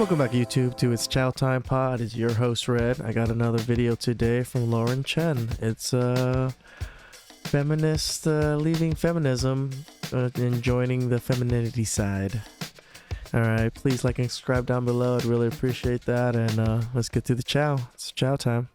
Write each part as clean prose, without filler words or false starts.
Welcome back, YouTube, to It's Chow Time Pod. It's your host, Red. I got another video today from Lauren Chen. It's feminist, leaving feminism and joining the femininity side. Alright, please like and subscribe down below. I'd really appreciate that. And let's get to the chow. It's chow time.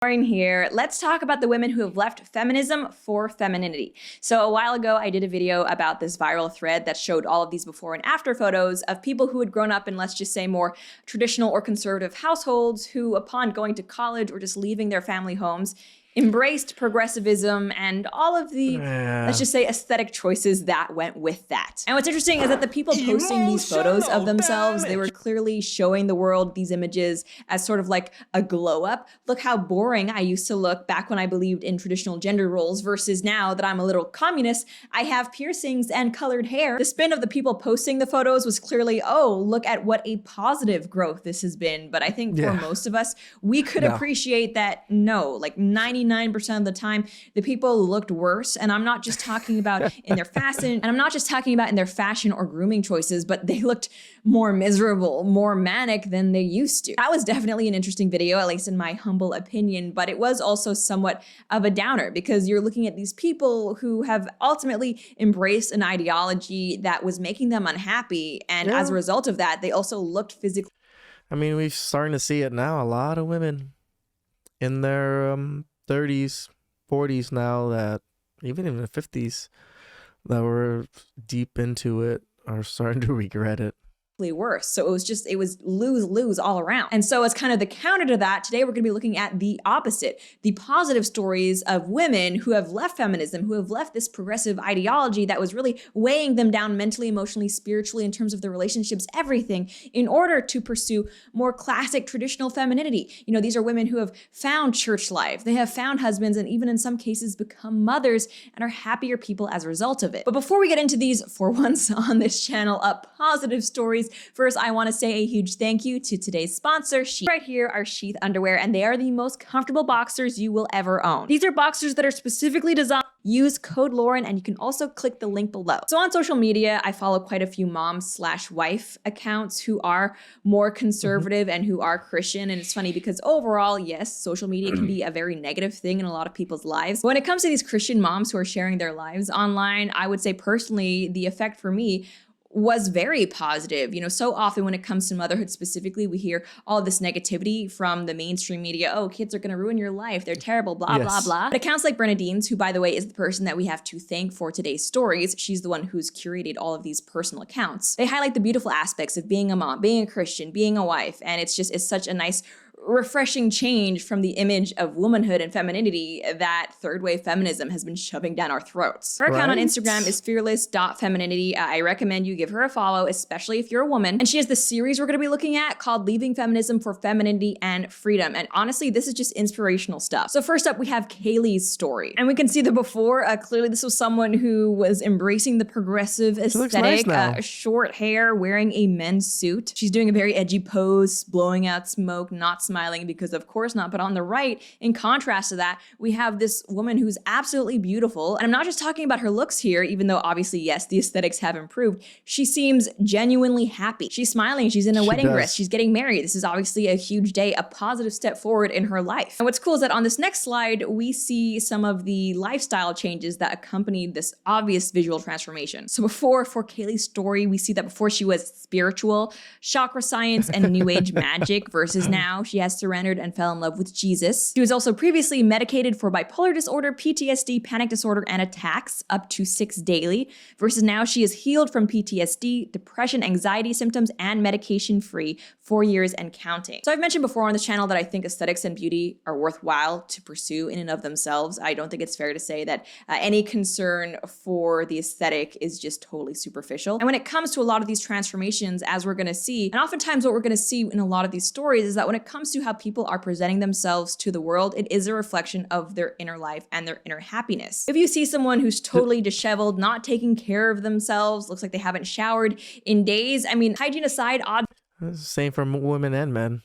Lauren here. Let's talk about the women who have left feminism for femininity. So a while ago, I did a video about this viral thread that showed all of these before and after photos of people who had grown up in, let's just say, more traditional or conservative households who, upon going to college or just leaving their family homes, embraced progressivism and all of the, let's just say, aesthetic choices that went with that. And what's interesting is that the people posting these photos of themselves, they were clearly showing the world these images as sort of like a glow up. Look how boring I used to look back when I believed in traditional gender roles versus now that I'm a little communist, I have piercings and colored hair. The spin of the people posting the photos was clearly, oh, look at what a positive growth this has been. But I think for most of us, we could appreciate that like 99% of the time, the people looked worse. And I'm not just talking about in their fashion, or grooming choices, but they looked more miserable, more manic than they used to. That was definitely an interesting video, at least in my humble opinion, but it was also somewhat of a downer because you're looking at these people who have ultimately embraced an ideology that was making them unhappy. And as a result of that, they also looked physically. I mean, we're starting to see it now. A lot of women in their 30s, 40s now, that even in the 50s, that were deep into it, are starting to regret it. Worse. So it was lose all around. And so as kind of the counter to that, today we're going to be looking at the opposite, the positive stories of women who have left feminism, who have left this progressive ideology that was really weighing them down mentally, emotionally, spiritually, in terms of their relationships, everything, in order to pursue more classic traditional femininity. You know, these are women who have found church life, they have found husbands, and even in some cases become mothers and are happier people as a result of it. But before we get into these, for once on this channel, positive stories, first, I want to say a huge thank you to today's sponsor, Sheath. Right here are Sheath underwear, and they are the most comfortable boxers you will ever own. These are boxers that are specifically designed. Use code Lauren, and you can also click the link below. So on social media, I follow quite a few mom/wife accounts who are more conservative and who are Christian. And it's funny because overall, yes, social media can be a very negative thing in a lot of people's lives. But when it comes to these Christian moms who are sharing their lives online, I would say personally, the effect for me was very positive. You know, so often when it comes to motherhood specifically, we hear all of this negativity from the mainstream media. Oh, kids are going to ruin your life. They're terrible, blah, blah, blah. But accounts like Bernadine's, who, by the way, is the person that we have to thank for today's stories. She's the one who's curated all of these personal accounts. They highlight the beautiful aspects of being a mom, being a Christian, being a wife. And it's such a nice, refreshing change from the image of womanhood and femininity that third wave feminism has been shoving down our throats. Her account on Instagram is fearless.femininity. I recommend you give her a follow, especially if you're a woman. And she has the series we're going to be looking at called Leaving Feminism for Femininity and Freedom. And honestly, this is just inspirational stuff. So first up, we have Kaylee's story. And we can see the before. Clearly, this was someone who was embracing the progressive aesthetic, short hair, wearing a men's suit. She's doing a very edgy pose, blowing out smoke, not smiling because of course not. But on the right, in contrast to that, we have this woman who's absolutely beautiful. And I'm not just talking about her looks here, even though obviously, yes, the aesthetics have improved. She seems genuinely happy. She's smiling. She's in a wedding dress. She's getting married. This is obviously a huge day, a positive step forward in her life. And what's cool is that on this next slide, we see some of the lifestyle changes that accompanied this obvious visual transformation. So for Kaylee's story, we see that before she was spiritual, chakra science, and new age magic, versus now she has surrendered and fell in love with Jesus. She was also previously medicated for bipolar disorder, PTSD, panic disorder, and attacks up to 6 daily, versus now she is healed from PTSD, depression, anxiety symptoms, and medication-free 4 years and counting. So I've mentioned before on this channel that I think aesthetics and beauty are worthwhile to pursue in and of themselves. I don't think it's fair to say that any concern for the aesthetic is just totally superficial. And when it comes to a lot of these transformations, as we're going to see, and oftentimes what we're going to see in a lot of these stories is that when it comes to how people are presenting themselves to the world, it is a reflection of their inner life and their inner happiness. If you see someone who's totally disheveled, not taking care of themselves, looks like they haven't showered in days, I mean, hygiene aside, Same for women and men.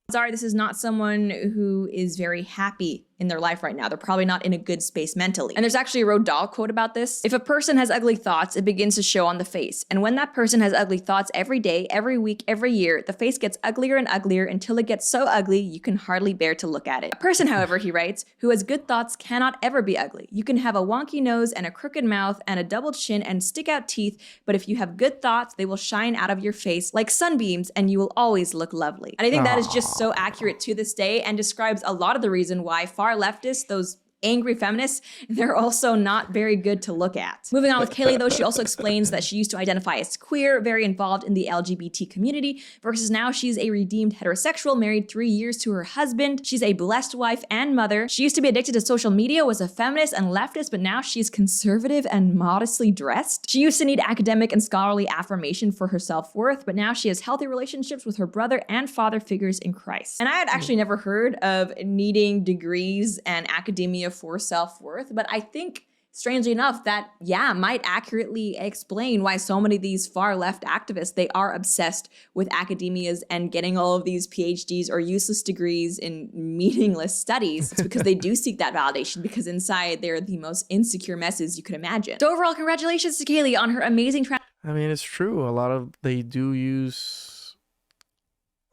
Sorry, this is not someone who is very happy in their life right now. They're probably not in a good space mentally. And there's actually a Roald Dahl quote about this. If a person has ugly thoughts, it begins to show on the face. And when that person has ugly thoughts every day, every week, every year, the face gets uglier and uglier until it gets so ugly you can hardly bear to look at it. A person, however, he writes, who has good thoughts cannot ever be ugly. You can have a wonky nose and a crooked mouth and a double chin and stick out teeth, but if you have good thoughts, they will shine out of your face like sunbeams and you will always look lovely. And I think that is just so accurate to this day and describes a lot of the reason why far leftists, those angry feminists, they're also not very good to look at. Moving on with Kaylee, though, she also explains that she used to identify as queer, very involved in the LGBT community, versus now she's a redeemed heterosexual, married 3 years to her husband. She's a blessed wife and mother. She used to be addicted to social media, was a feminist and leftist, but now she's conservative and modestly dressed. She used to need academic and scholarly affirmation for her self-worth, but now she has healthy relationships with her brother and father figures in Christ. And I had actually never heard of needing degrees and academia for self-worth, but I think strangely enough that might accurately explain why so many of these far left activists, they are obsessed with academias and getting all of these PhDs or useless degrees in meaningless studies. It's because they do seek that validation, because inside they're the most insecure messes you could imagine. So overall, congratulations to Kaylee on her amazing I mean, it's true. A lot of they do use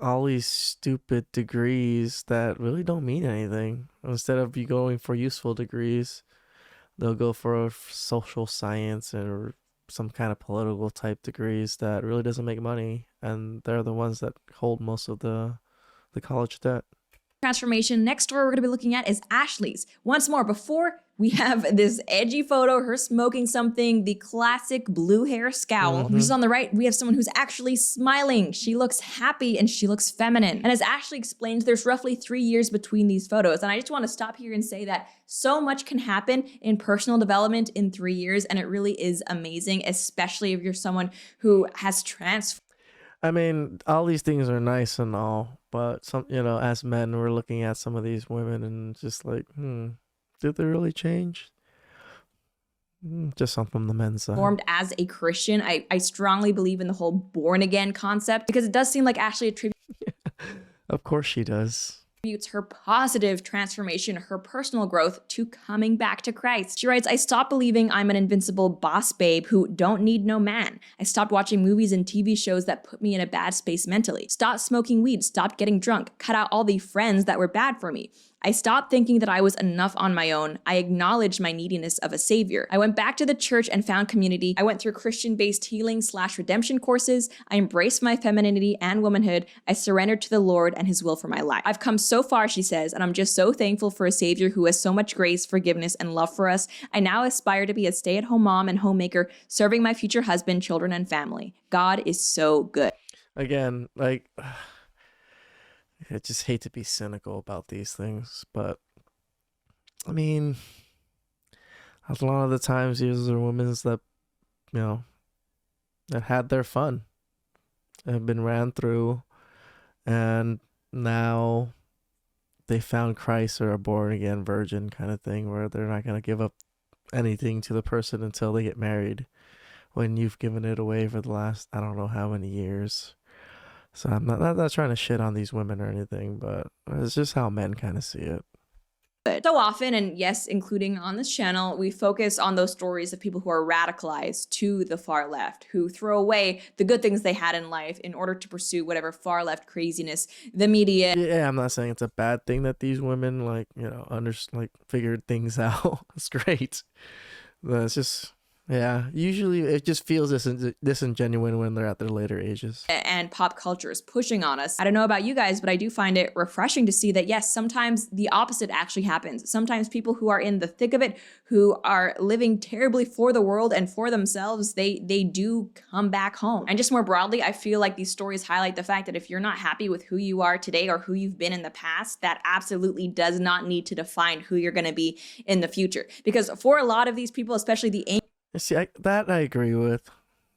all these stupid degrees that really don't mean anything. Instead of you going for useful degrees, they'll go for social science or some kind of political type degrees that really doesn't make money, and they're the ones that hold most of the college debt. transformation. Next story we're going to be looking at is Ashley's. Once more, before we have this edgy photo, her smoking something, the classic blue hair scowl. Which is on the right, we have someone who's actually smiling. She looks happy and she looks feminine. And as Ashley explains, there's roughly 3 years between these photos. And I just want to stop here and say that so much can happen in personal development in 3 years. And it really is amazing, especially if you're someone who has transformed. I mean, all these things are nice and all, but some, as men, we're looking at some of these women and just like, did they really change? Just something from the men's side. Formed as a Christian, I strongly believe in the whole born again concept, because it does seem like Ashley attributes Of course she does. her positive transformation, her personal growth, to coming back to Christ. She writes, I stopped believing I'm an invincible boss babe who don't need no man. I stopped watching movies and TV shows that put me in a bad space mentally. Stopped smoking weed, stopped getting drunk, cut out all the friends that were bad for me. I stopped thinking that I was enough on my own. I acknowledged my neediness of a savior. I went back to the church and found community. I went through Christian-based healing/redemption courses. I embraced my femininity and womanhood. I surrendered to the Lord and his will for my life. I've come so far, she says, and I'm just so thankful for a savior who has so much grace, forgiveness, and love for us. I now aspire to be a stay-at-home mom and homemaker, serving my future husband, children, and family. God is so good. Again, like, I just hate to be cynical about these things, but I mean, a lot of the times these are women that, that had their fun, have been ran through, and now they found Christ or a born again virgin kind of thing, where they're not going to give up anything to the person until they get married, when you've given it away for the last, I don't know how many years. So I'm not trying to shit on these women or anything, but it's just how men kind of see it. So often, and yes, including on this channel, we focus on those stories of people who are radicalized to the far left, who throw away the good things they had in life in order to pursue whatever far left craziness the media. Yeah, I'm not saying it's a bad thing that these women figured things out. It's great, but it's just. Yeah, usually it just feels disingenuous when they're at their later ages. And pop culture is pushing on us. I don't know about you guys, but I do find it refreshing to see that, yes, sometimes the opposite actually happens. Sometimes people who are in the thick of it, who are living terribly for the world and for themselves, they do come back home. And just more broadly, I feel like these stories highlight the fact that if you're not happy with who you are today or who you've been in the past, that absolutely does not need to define who you're going to be in the future. Because for a lot of these people, especially the See, that I agree with.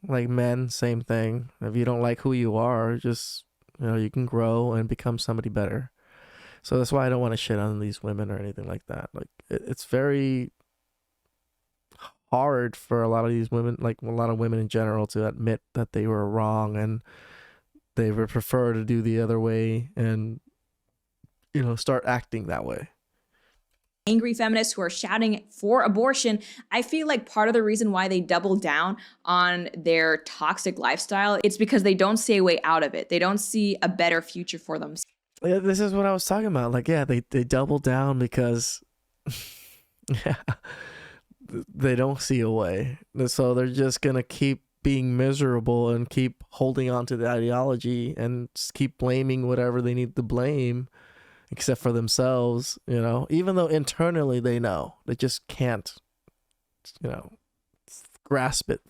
Like men, same thing. If you don't like who you are, just, you can grow and become somebody better. So that's why I don't want to shit on these women or anything like that. Like, it's very hard for a lot of these women, like a lot of women in general, to admit that they were wrong and they would prefer to do the other way and, start acting that way. angry feminists who are shouting for abortion, I feel like part of the reason why they double down on their toxic lifestyle, it's because they don't see a way out of it. They don't see a better future for them. Yeah, this is what I was talking about. Like, yeah, they double down because yeah, they don't see a way. So they're just going to keep being miserable and keep holding on to the ideology and just keep blaming whatever they need to blame, except for themselves, you know, even though internally they know, they just can't, you know,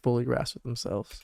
fully grasp it themselves.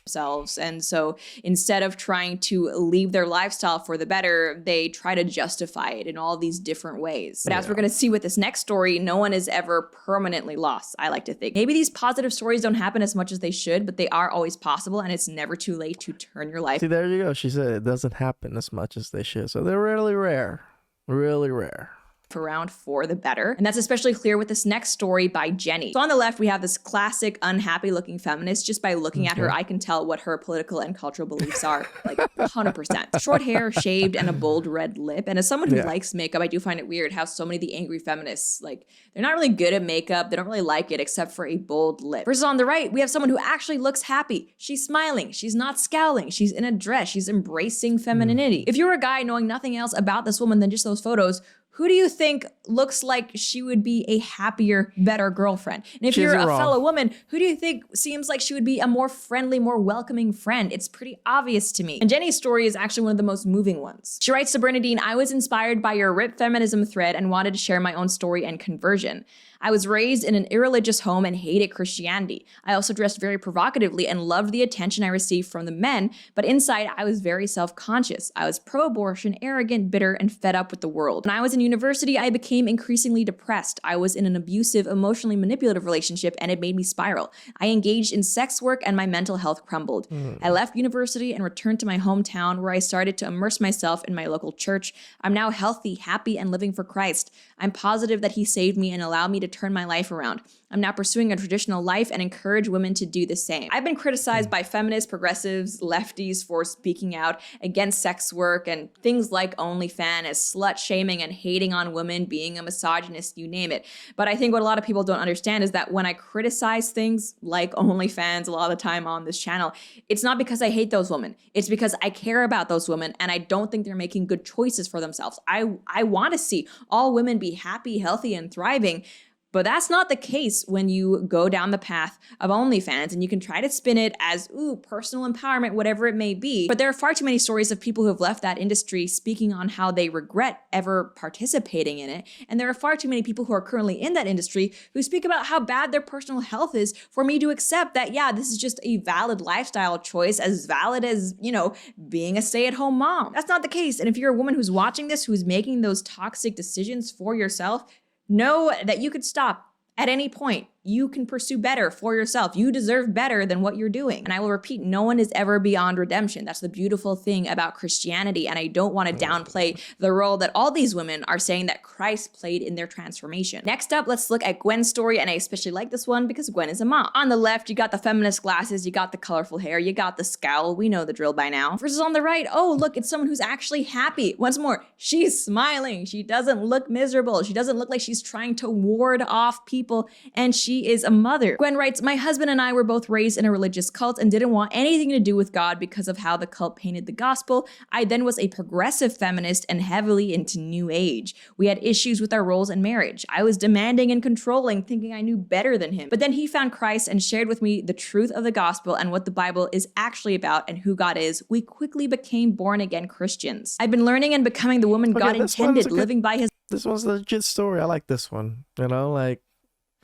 And so instead of trying to leave their lifestyle for the better, they try to justify it in all these different ways. But as we're going to see with this next story, no one is ever permanently lost, I like to think. Maybe these positive stories don't happen as much as they should, but they are always possible, and it's never too late to turn your life. See, there you go. She said it doesn't happen as much as they should. So they're really rare. Really rare. Around for the better. And that's especially clear with this next story by Jenny. So on the left, we have this classic unhappy looking feminist. Just by looking at her, I can tell what her political and cultural beliefs are, like 100%. Short hair, shaved, and a bold red lip. And as someone who likes makeup, I do find it weird how so many of the angry feminists, like, they're not really good at makeup. They don't really like it except for a bold lip. Versus on the right, we have someone who actually looks happy. She's smiling. She's not scowling. She's in a dress. She's embracing femininity. If you're a guy knowing nothing else about this woman than just those photos, who do you think looks like she would be a happier, better girlfriend? And if you're a fellow woman, who do you think seems like she would be a more friendly, more welcoming friend? It's pretty obvious to me. And Jenny's story is actually one of the most moving ones. She writes to Bernadine, I was inspired by your RIP feminism thread and wanted to share my own story and conversion. I was raised in an irreligious home and hated Christianity. I also dressed very provocatively and loved the attention I received from the men, but inside I was very self-conscious. I was pro-abortion, arrogant, bitter, and fed up with the world. When I was in university, I became increasingly depressed. I was in an abusive, emotionally manipulative relationship, and it made me spiral. I engaged in sex work and my mental health crumbled. I left university and returned to my hometown where I started to immerse myself in my local church. I'm now healthy, happy, and living for Christ. I'm positive that he saved me and allowed me to turn my life around. I'm now pursuing a traditional life and encourage women to do the same. I've been criticized by feminists, progressives, lefties for speaking out against sex work and things like OnlyFans as slut shaming and hating on women, being a misogynist, you name it. But I think what a lot of people don't understand is that when I criticize things like OnlyFans a lot of the time on this channel, it's not because I hate those women. It's because I care about those women and I don't think they're making good choices for themselves. I want to see all women be happy, healthy, and thriving. But that's not the case when you go down the path of OnlyFans, and you can try to spin it as, ooh, personal empowerment, whatever it may be. But there are far too many stories of people who have left that industry speaking on how they regret ever participating in it. And there are far too many people who are currently in that industry who speak about how bad their personal health is for me to accept that, yeah, this is just a valid lifestyle choice, as valid as, you know, being a stay-at-home mom. That's not the case. And if you're a woman who's watching this, who's making those toxic decisions for yourself, know that you could stop at any point. You can pursue better for yourself. You deserve better than what you're doing. And I will repeat, no one is ever beyond redemption. That's the beautiful thing about Christianity. And I don't want to downplay the role that all these women are saying that Christ played in their transformation. Next up, let's look at Gwen's story. And I especially like this one because Gwen is a mom. On the left, you got the feminist glasses, you got the colorful hair, you got the scowl. We know the drill by now. Versus on the right, oh, look, it's someone who's actually happy. Once more, she's smiling. She doesn't look miserable. She doesn't look like she's trying to ward off people. And she is a mother. Gwen writes, my husband and I were both raised in a religious cult and didn't want anything to do with God because of how the cult painted the gospel. I then was a progressive feminist and heavily into New Age. We had issues with our roles in marriage. I was demanding and controlling, thinking I knew better than him. But then he found Christ and shared with me the truth of the gospel and what the Bible is actually about and who God is. We quickly became born again Christians. I've been learning and becoming the woman God intended, living by his... This one's a legit story. I like this one. You know, like,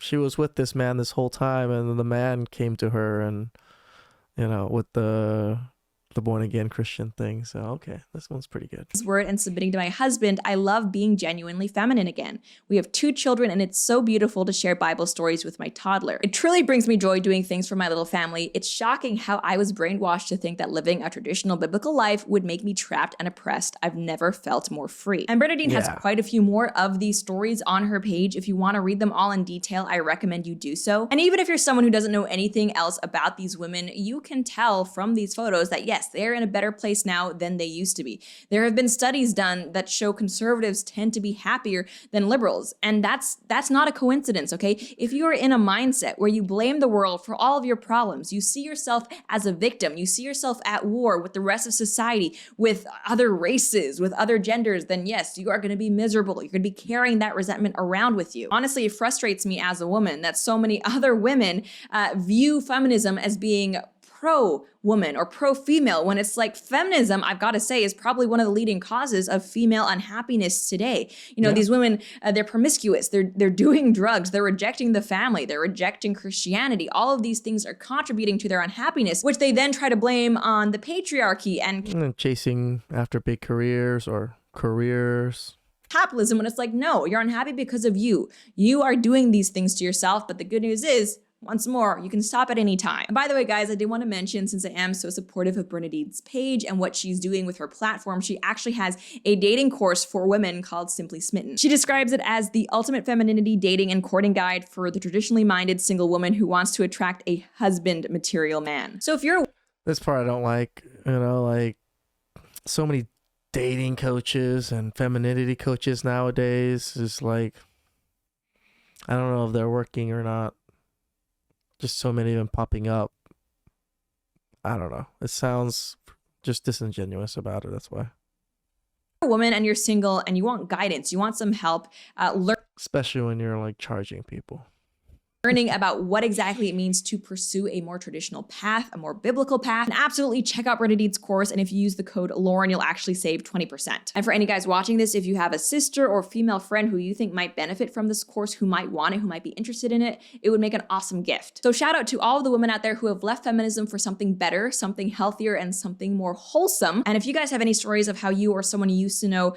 she was with this man this whole time, and then the man came to her, and, you know, with the born again Christian thing. So, okay, this one's pretty good. His word and submitting to my husband, I love being genuinely feminine again. We have 2 children, and it's so beautiful to share Bible stories with my toddler. It truly brings me joy doing things for my little family. It's shocking how I was brainwashed to think that living a traditional biblical life would make me trapped and oppressed. I've never felt more free. And Bernadine has quite a few more of these stories on her page. If you want to read them all in detail, I recommend you do so. And even if you're someone who doesn't know anything else about these women, you can tell from these photos that yes, yes, they are in a better place now than they used to be. There have been studies done that show conservatives tend to be happier than liberals, and that's not a coincidence, okay? If you are in a mindset where you blame the world for all of your problems, you see yourself as a victim, you see yourself at war with the rest of society, with other races, with other genders, then yes, you are going to be miserable. You're going to be carrying that resentment around with you. Honestly, it frustrates me as a woman that so many other women view feminism as being pro-woman or pro-female, when it's like feminism, I've got to say, is probably one of the leading causes of female unhappiness today. You know, these women, they're promiscuous, they're doing drugs, they're rejecting the family, they're rejecting Christianity. All of these things are contributing to their unhappiness, which they then try to blame on the patriarchy and chasing after big careers or careers. Capitalism, when it's like, no, you're unhappy because of you. You are doing these things to yourself, but the good news is, once more, you can stop at any time. And by the way, guys, I did want to mention, since I am so supportive of Bernadine's page and what she's doing with her platform, she actually has a dating course for women called Simply Smitten. She describes it as the ultimate femininity dating and courting guide for the traditionally minded single woman who wants to attract a husband material man. So if you're This part I don't like, like so many dating coaches and femininity coaches nowadays is like, I don't know if they're working or not. Just so many of them popping up. I don't know. It sounds just disingenuous about it. That's why. a woman and you're single and you want guidance, you want some help, Especially when you're like charging people. learning about what exactly it means to pursue a more traditional path, a more biblical path, and absolutely check out Bernadine's course. And if you use the code Lauren, you'll actually save 20%. And for any guys watching this, if you have a sister or female friend who you think might benefit from this course, who might want it, who might be interested in it, it would make an awesome gift. So shout out to all of the women out there who have left feminism for something better, something healthier, and something more wholesome. And if you guys have any stories of how you or someone you used to know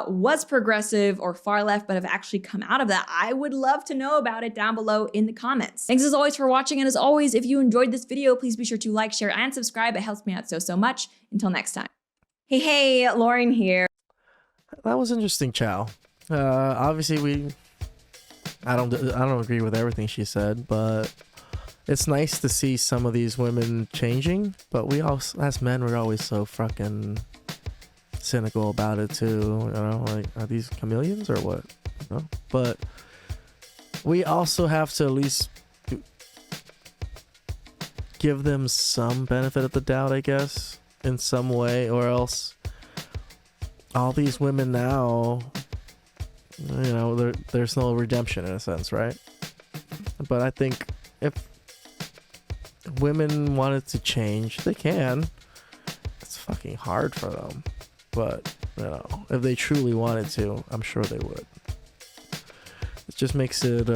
was progressive or far left, but have actually come out of that, I would love to know about it down below in the comments. Thanks as always for watching, and as always, if you enjoyed this video, please be sure to like, share, and subscribe. It helps me out so much. Until next time. Hey, Lauren here. That was interesting, Chow. Obviously, I don't agree with everything she said, but it's nice to see some of these women changing. But we also, as men, we're always so fucking cynical about it too. Like, are these chameleons or what? But we also have to at least give them some benefit of the doubt, I guess, in some way, or else all these women now, there's no redemption in a sense, right? But I think if women wanted to change, they can. It's fucking hard for them, but if they truly wanted to, I'm sure they would. It just makes it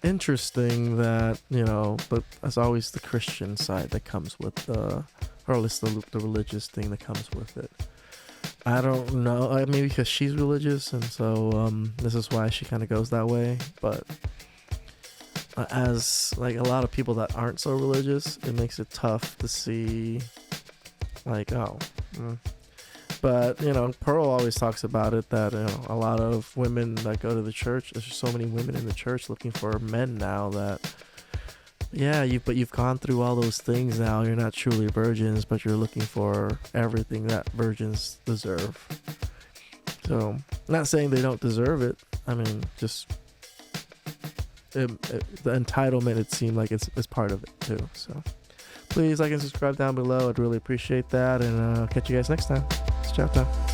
interesting that, but as always, the Christian side that comes with or at least the religious thing that comes with it. I don't know, maybe because she's religious, and so this is why she kind of goes that way. But as like a lot of people that aren't so religious, it makes it tough to see like, But, Pearl always talks about it, that, a lot of women that go to the church, there's just so many women in the church looking for men now that, you've gone through all those things now. You're not truly virgins, but you're looking for everything that virgins deserve. So, not saying they don't deserve it. I mean, just the entitlement, it seemed like it's part of it too. So, please like and subscribe down below. I'd really appreciate that, and I'll catch you guys next time. Ciao, ciao.